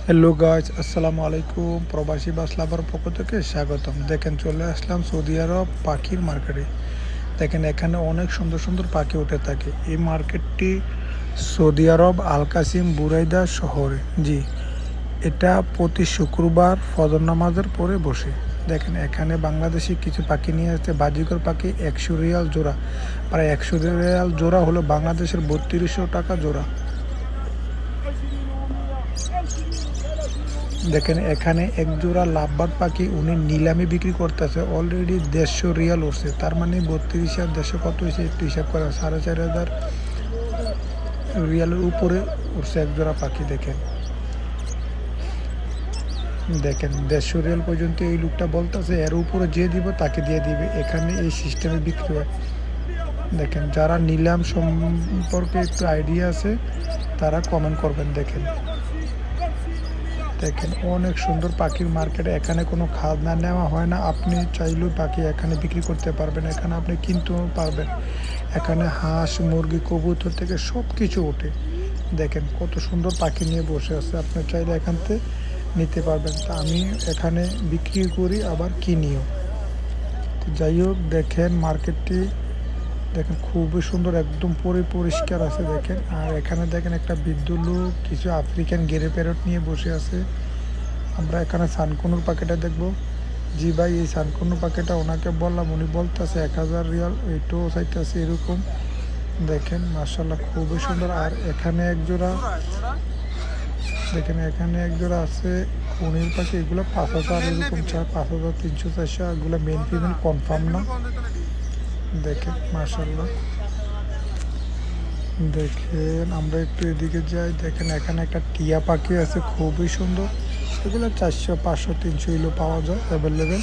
Hello guys, আসসালামু আলাইকুম। প্রবাসী বাস লাভার পক্ষ থেকে স্বাগতম। দেখেন, চলে আসলাম সৌদি আরব পাখির মার্কেটে। দেখেন, এখানে অনেক সুন্দর সুন্দর পাখি উঠে থাকে। এই মার্কেটটি সৌদি আরব আল কাসিম বুরাইদা শহরে। জি, এটা প্রতি শুক্রবার ফজর নামাজের পরে বসে। দেখেন, এখানে বাংলাদেশি কিছু পাখি নিয়ে আসছে। বাজিকর পাখি 100 রিয়াল জোড়া। প্রায় 100 রিয়াল জোড়া হলো বাংলাদেশের 3200 টাকা জোড়া। দেখেন, এখানে এক জোড়া লাভবার্ড পাখি উনি নিলামে বিক্রি করতেছে। অলরেডি 150 রিয়াল উঠছে। তার মানে 32 আর 150 কত হয়েছে একটু হিসাব করেন। 4500 রিয়ালের উপরে উঠছে এক জোড়া পাখি। দেখেন দেখেন 150 রিয়াল পর্যন্ত এই লোকটা বলতেছে। এর উপরে যে দিব তাকে দিয়ে দিবে। এখানে এই সিস্টেমে বিক্রি হয়। দেখেন, যারা নিলাম সম্পর্কে একটু আইডিয়া আছে তারা কমেন্ট করবেন। দেখেন দেখেন অনেক সুন্দর পাখির মার্কেটে। এখানে কোনো খাজনা নেওয়া হয় না। আপনি চাইলেও পাখি এখানে বিক্রি করতে পারবেন। এখানে আপনি কিনতেও পারবেন। এখানে হাঁস, মুরগি, কবুতর থেকে সব কিছু ওঠে। দেখেন কত সুন্দর পাখি নিয়ে বসে আছে। আপনি চাইলে এখান থেকে নিতে পারবেন। তা আমি এখানে বিক্রি করি, আবার কিনিও। তো যাই হোক, দেখেন মার্কেটটি দেখেন খুবই সুন্দর, একদম পরিষ্কার আছে। দেখেন, আর এখানে দেখেন একটা বৃদ্ধ লোক কিছু আফ্রিকান গেরে প্যারট নিয়ে বসে আছে। আমরা এখানে সানকুনুর পাখিটা দেখবো। জি ভাই, এই সানকুনু পাখিটা ওনাকে বললাম, উনি বলতেছে 1000 রিয়াল। এইটাও চাইতেছে এরকম। দেখেন মার্শাল্লাহ খুবই সুন্দর। আর এখানে এক জোড়া দেখেন, এখানে এক জোড়া আছে কুনির পাখি। এগুলো 5000 এরকম চায়, 5300 400। এগুলো মেন ফিমেল কনফার্ম না। দেখেন মার্শাল্লাহ। দেখেন, আমরা একটু এদিকে যাই। দেখেন, এখানে একটা টিয়া পাখি আছে, খুবই সুন্দর। এগুলো 400 500 300 কিলো পাওয়া যায় অ্যাভেলেবেল।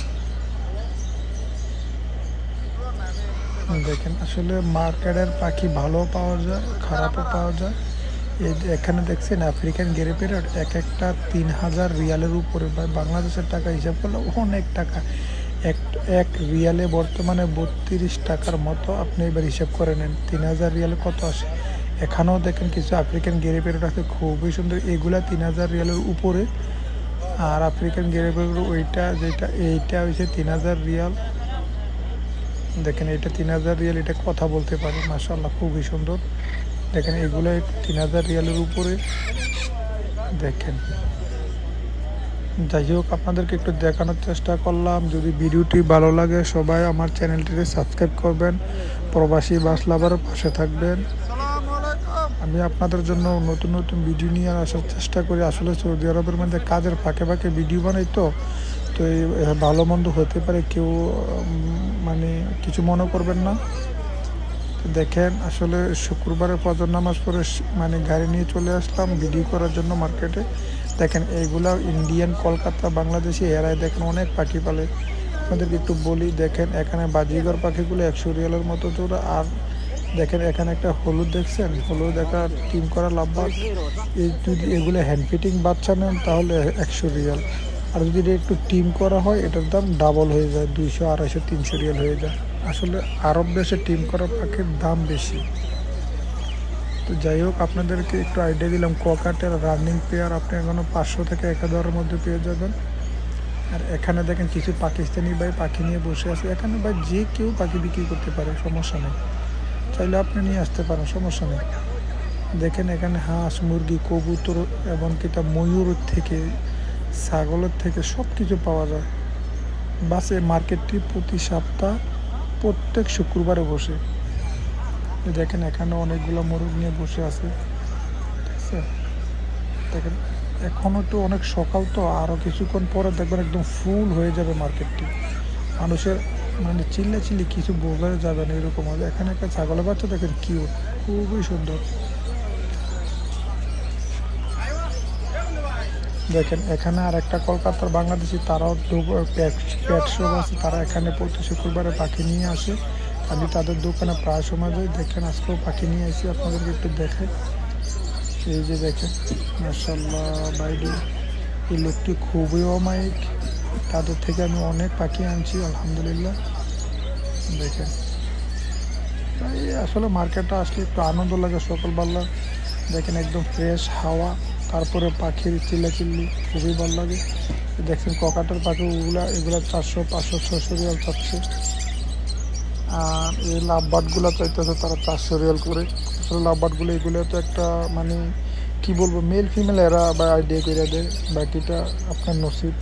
দেখেন, আসলে মার্কেটের পাখি ভালো পাওয়া যায়, খারাপও পাওয়া যায়। এই যে এখানে দেখছেন আফ্রিকান গেরে প্যারট, এক একটা 3000 রিয়ালের উপরে। বা বাংলাদেশের টাকা হিসাব করলে অনেক টাকা। এক এক রিয়ালে বর্তমানে 32 টাকার মতো। আপনি এবার হিসাব করে নেন 3000 রিয়ালে কত আসে। এখানেও দেখেন কিছু আফ্রিকান গেরে প্যারট আছে, খুবই সুন্দর। এগুলা 3000 রিয়ালের উপরে। আর আফ্রিকান গেরে প্যারট ওইটা যেটা, এইটা হচ্ছে 3000 রিয়াল। দেখেন, এটা 3000 রিয়াল। এটা কথা বলতে পারে, মাশাআল্লাহ খুবই সুন্দর। দেখেন, এগুলো 3000 রিয়ালের উপরে। দেখেন, যাই হোক, আপনাদেরকে একটু দেখানোর চেষ্টা করলাম। যদি ভিডিওটি ভালো লাগে সবাই আমার চ্যানেলটিকে সাবস্ক্রাইব করবেন। প্রবাসী বাস লাভারের পাশে থাকবেন। আমি আপনাদের জন্য নতুন নতুন ভিডিও নিয়ে আসার চেষ্টা করি। আসলে সৌদি আরবের মধ্যে কাজের ফাঁকে ফাঁকে ভিডিও বানাই তো। তো এই ভালো মন্দ হতে পারে, কেউ মানে কিছু মনে করবেন না। তো দেখেন, আসলে শুক্রবারে ফজর নামাজ পড়ে মানে গাড়ি নিয়ে চলে আসলাম ভিডিও করার জন্য মার্কেটে। দেখেন, এইগুলা ইন্ডিয়ান, কলকাতা, বাংলাদেশি এরাই দেখেন অনেক পাখি পালে। আপনাদেরকে একটু বলি, দেখেন এখানে বাজিগর পাখিগুলো 100 রিয়ালের মতো জোড়া। আর দেখেন, এখানে একটা হলুদ দেখছেন, হলুদ একটা টিম করা লাভবার্ড। এই যদি এগুলো হ্যান্ড ফিটিং বাচ্চা নেন তাহলে 100 রিয়াল। আর যদি এটা একটু টিম করা হয় এটার দাম ডাবল হয়ে যায়, 200 250 300 রিয়াল হয়ে যায়। আসলে আরব দেশে টিম করা পাখির দাম বেশি। তো যাই হোক, আপনাদেরকে একটু আইডিয়া দিলাম। কোয়াকাটের রানিং পেয়ার আপনি এখনো 500 থেকে 1000-এর মধ্যে পেয়ে যাবেন। আর এখানে দেখেন কিছু পাকিস্তানি ভাই পাখি নিয়ে বসে আছে। এখানে ভাই যে কেউ পাখি বিক্রি করতে পারে, সমস্যা নেই। চাইলে আপনি নিয়ে আসতে পারেন, সমস্যা নেই। দেখেন, এখানে হাঁস, মুরগি, কবুতর এবং কিটা ময়ূরের থেকে, ছাগলের থেকে সব কিছু পাওয়া যায়। বাস এই মার্কেটটি প্রতি সপ্তাহ প্রত্যেক শুক্রবারে বসে। দেখেন, এখানে অনেকগুলো মোরগ নিয়ে বসে আছে। ঠিক আছে, দেখেন এখনও তো অনেক সকাল, তো আরও কিছুক্ষণ পরে দেখবেন একদম ফুল হয়ে যাবে মার্কেটটি। মানুষের মানে চিল্লি কিছু বোঝা যাবে না, এরকম হবে। এখানে একটা ছাগলের বাচ্চা দেখেন, কিউট, খুবই সুন্দর। দেখেন, এখানে আর একটা কলকাতার বাংলাদেশি, তারাও পেট শপ আছে। তারা এখানে প্রতি শুক্রবারে পাখি নিয়ে আসে। আমি তাদের দোকানে প্রায় সময় যাই। দেখেন, আজকেও পাখি নিয়ে আসি, আপনাদেরকে একটু দেখাই। এই যে দেখেন, মাশাআল্লাহ বাইরে এই লোকটি খুবই অমায়িক। তাদের থেকে আমি অনেক পাখি আনছি আলহামদুলিল্লাহ। দেখেন, এই আসলে মার্কেটটা আসলে একটু আনন্দ লাগে সকালবেলা। দেখেন, একদম ফ্রেশ হাওয়া। তারপরে পাখির চিল্লাচিল্লি খুবই ভালো লাগে। দেখছেন ককাটের পাখি এগুলা 400, 500, 600 রিয়াল চাচ্ছে। আর এই লাভবার্ডগুলো চাইতেছে তারা 400 রিয়াল করে। আসলে লাভবার্ডগুলো এগুলো তো একটা মানে কি বলবো, মেল ফিমেল এরা বা আইডিয়া করে দেয়, বাকিটা আপনার নসিব।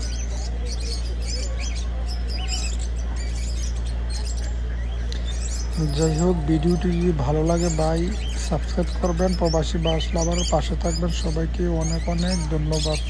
যাই হোক, ভিডিওটি যদি ভালো লাগে ভাই সাবস্ক্রাইব করবেন, প্রবাসী বাস লাভারের পাশে থাকবেন। সবাইকে অনেক অনেক ধন্যবাদ।